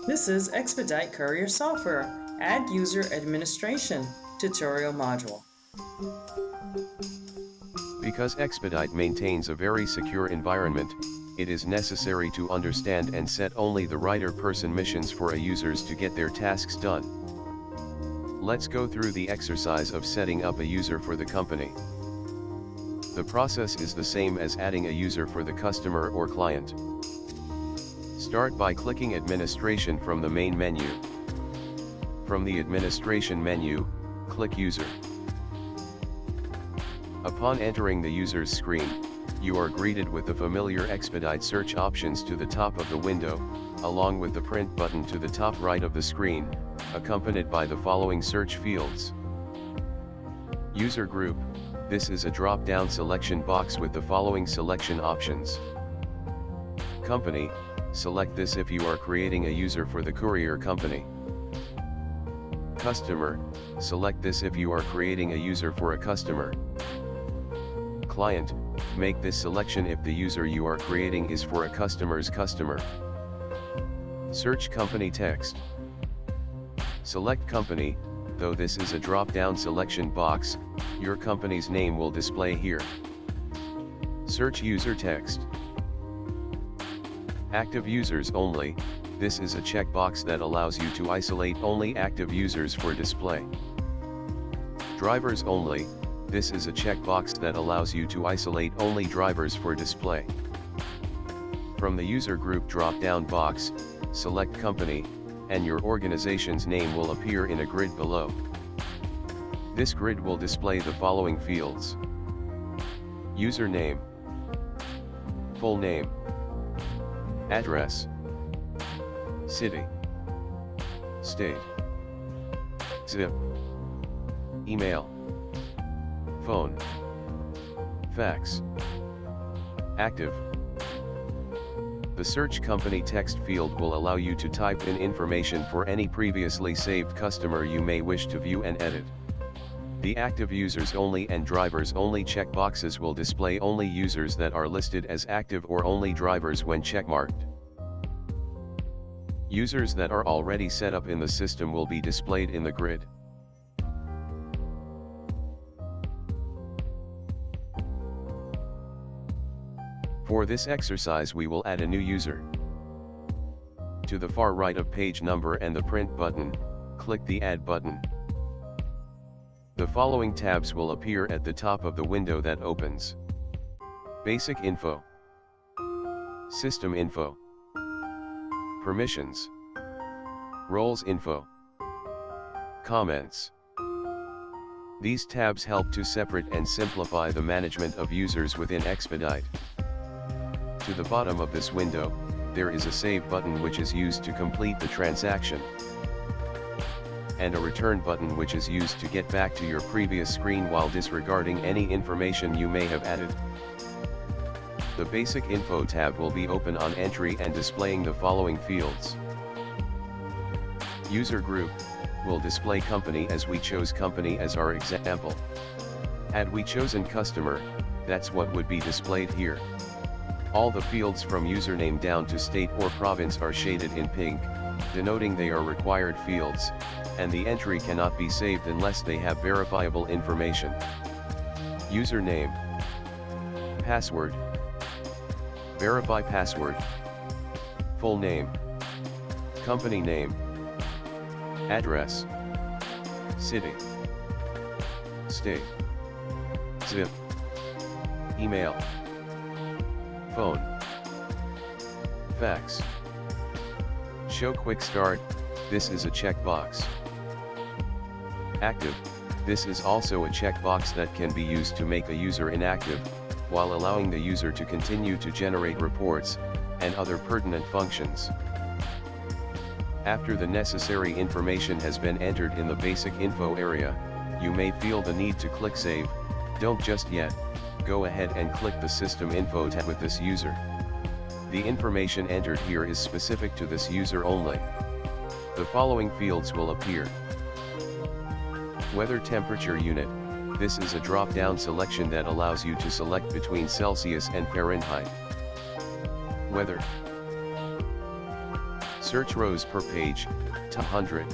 This is Xpeedite Courier Software Add User Administration tutorial module. Because Xpeedite maintains a very secure environment, it is necessary to understand and set only the right permissions for a users to get their tasks done. Let's go through the exercise of setting up a user for the company. The process is the same as adding a user for the customer or client. Start by clicking Administration from the main menu. From the Administration menu, click User. Upon entering the user's screen, you are greeted with the familiar Xpeedite search options to the top of the window, along with the print button to the top right of the screen, accompanied by the following search fields. User Group, this is a drop-down selection box with the following selection options. Company, select this if you are creating a user for the courier company. Customer, select this if you are creating a user for a customer. Client, make this selection if the user you are creating is for a customer's customer. Search company text. Select company, though this is a drop-down selection box, your company's name will display here. Search user text. Active users only, this is a checkbox that allows you to isolate only active users for display. Drivers only, this is a checkbox that allows you to isolate only drivers for display. From the user group drop-down box, select company, and your organization's name will appear in a grid below. This grid will display the following fields: username, full name, address, city, state, zip, email, phone, fax, active. The search company text field will allow you to type in information for any previously saved customer you may wish to view and edit. The active users only and drivers only checkboxes will display only users that are listed as active or only drivers when checkmarked. Users that are already set up in the system will be displayed in the grid. For this exercise we will add a new user. To the far right of page number and the print button, click the Add button. The following tabs will appear at the top of the window that opens: Basic Info, System Info, Permissions, Roles Info, Comments. These tabs help to separate and simplify the management of users within Xpeedite. To the bottom of this window, there is a Save button which is used to complete the transaction, and a Return button which is used to get back to your previous screen while disregarding any information you may have added. The Basic Info tab will be open on entry and displaying the following fields. User Group will display company as we chose company as our example. Had we chosen customer, that's what would be displayed here. All the fields from username down to state or province are shaded in pink, denoting they are required fields, and the entry cannot be saved unless they have verifiable information. Username, password, verify password, full name, company name, address, city, state, zip, email, phone, fax. Show Quick Start, this is a checkbox. Active, this is also a checkbox that can be used to make a user inactive, while allowing the user to continue to generate reports, and other pertinent functions. After the necessary information has been entered in the basic info area, you may feel the need to click Save. Don't just yet, go ahead and click the System Info tab with this user. The information entered here is specific to this user only. The following fields will appear. Weather temperature unit, this is a drop-down selection that allows you to select between Celsius and Fahrenheit. Weather. Search rows per page, to 100.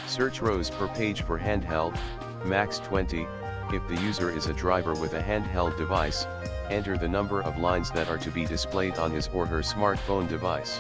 Search rows per page for handheld, max 20. If the user is a driver with a handheld device, enter the number of lines that are to be displayed on his or her smartphone device.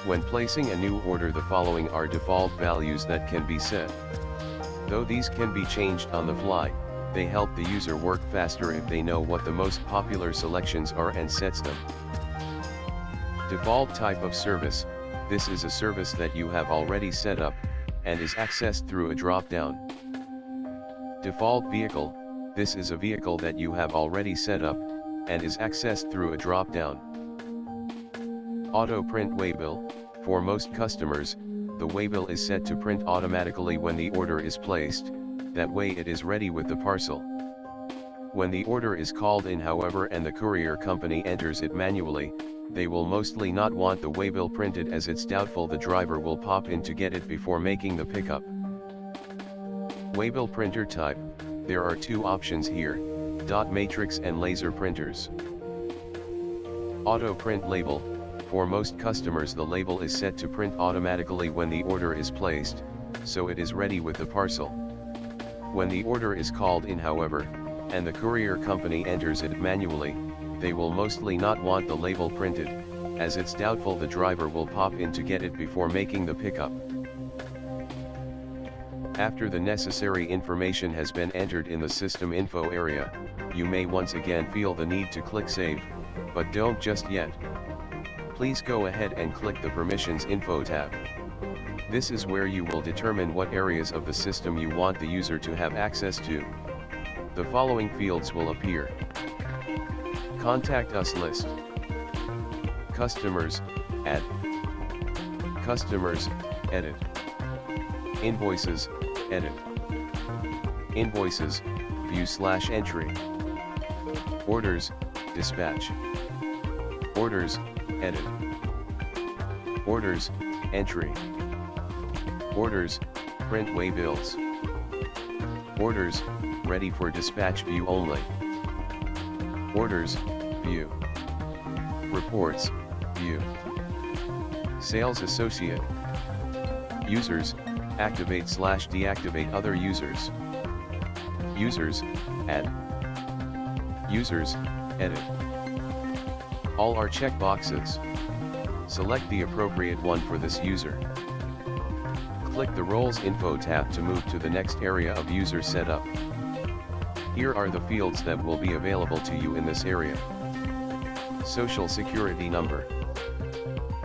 When placing a new order, the following are default values that can be set. Though these can be changed on the fly, they help the user work faster if they know what the most popular selections are and sets them. Default type of service: this is a service that you have already set up, and is accessed through a drop-down. Default vehicle: this is a vehicle that you have already set up, and is accessed through a drop-down. Auto print waybill: for most customers, the waybill is set to print automatically when the order is placed, that way it is ready with the parcel. When the order is called in, however, and the courier company enters it manually, they will mostly not want the waybill printed, as it's doubtful the driver will pop in to get it before making the pickup. Waybill printer type: there are two options here, dot matrix and laser printers. Auto print label: for most customers the label is set to print automatically when the order is placed, so it is ready with the parcel. When the order is called in, however, and the courier company enters it manually, they will mostly not want the label printed, as it's doubtful the driver will pop in to get it before making the pickup. After the necessary information has been entered in the system info area, you may once again feel the need to click save, but don't just yet. Please go ahead and click the permissions info tab. This is where you will determine what areas of the system you want the user to have access to. The following fields will appear: Contact Us list, Customers, Add, Customers, Edit, Invoices, Edit, Invoices, View/Entry, Orders, Dispatch, Orders, Edit, Orders, Entry, Orders, Print waybills, Orders, Ready for dispatch, view only, Orders, View, Reports, View, Sales Associate, Users, Activate/deactivate other users, Users, Add, Users, Edit. All are checkboxes. Select the appropriate one for this user. Click the Roles Info tab to move to the next area of user setup. Here are the fields that will be available to you in this area: Social Security number,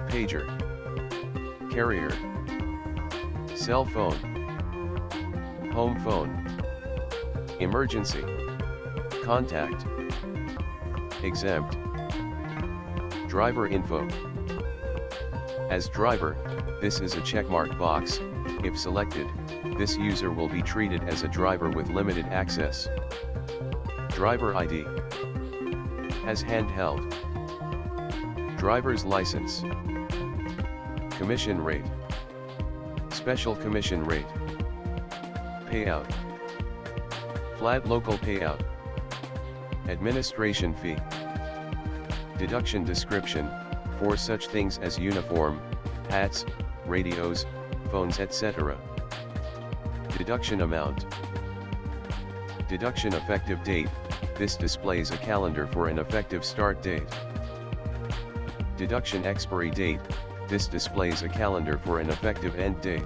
Pager, Carrier, Cell phone, Home phone, Emergency, Contact, Exempt, Driver info. As driver, this is a checkmark box. If selected, this user will be treated as a driver with limited access. Driver ID. As handheld. Driver's license. Commission rate. Special commission rate. Payout. Flat local payout. Administration fee. Deduction description: for such things as uniform, hats, radios, phones, etc. Deduction amount. Deduction effective date: this displays a calendar for an effective start date. Deduction expiry date: this displays a calendar for an effective end date.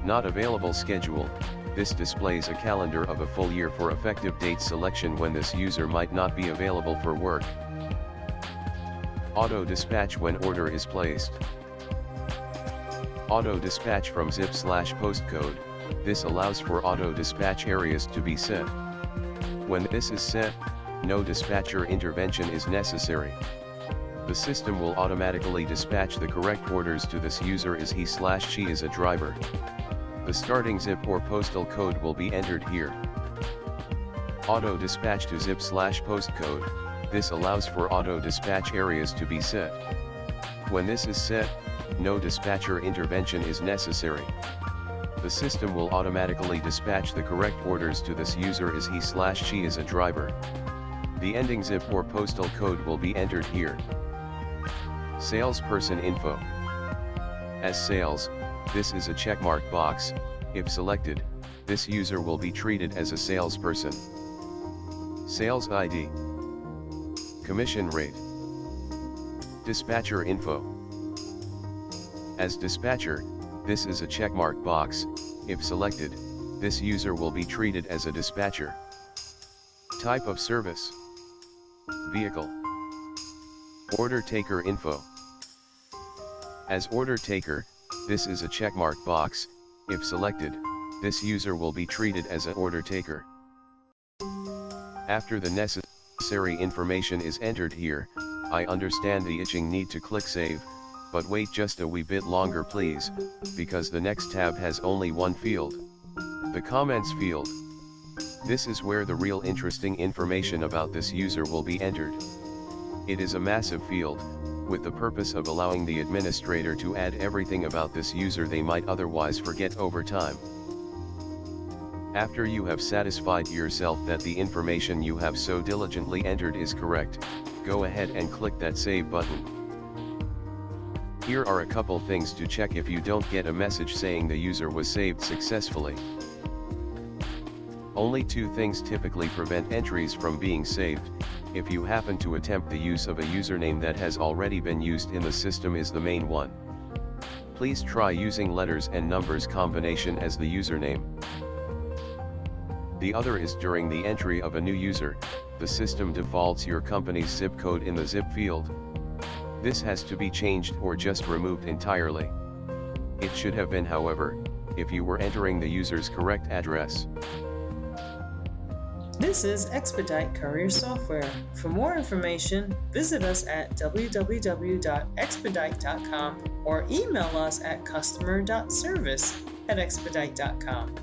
Not available schedule: this displays a calendar of a full year for effective date selection when this user might not be available for work. Auto dispatch when order is placed. Auto dispatch from zip/postcode: this allows for auto dispatch areas to be set. When this is set, no dispatcher intervention is necessary. The system will automatically dispatch the correct orders to this user as he/she is a driver. The starting zip or postal code will be entered here. Auto dispatch to zip/postcode: this allows for auto dispatch areas to be set. When this is set, no dispatcher intervention is necessary. The system will automatically dispatch the correct orders to this user as he/she is a driver. The ending zip or postal code will be entered here. Salesperson info. As sales, this is a checkmark box. If selected, this user will be treated as a salesperson. Sales ID. Commission rate. Dispatcher info. As dispatcher, this is a checkmark box. If selected, this user will be treated as a dispatcher. Type of service. Vehicle. Order taker info. As order taker, this is a checkmark box. If selected, this user will be treated as an order taker. After the necessary information is entered here, I understand the itching need to click save, but wait just a wee bit longer please, because the next tab has only one field. The comments field. This is where the real interesting information about this user will be entered. It is a massive field, with the purpose of allowing the administrator to add everything about this user they might otherwise forget over time. After you have satisfied yourself that the information you have so diligently entered is correct, go ahead and click that save button. Here are a couple things to check if you don't get a message saying the user was saved successfully. Only two things typically prevent entries from being saved. If you happen to attempt the use of a username that has already been used in the system is the main one. Please try using letters and numbers combination as the username. The other is during the entry of a new user, the system defaults your company's zip code in the zip field. This has to be changed or just removed entirely. It should have been, however, if you were entering the user's correct address. This is Xpeedite Courier Software. For more information, visit us at www.xpeedite.com or email us at customer.service@xpeedite.com.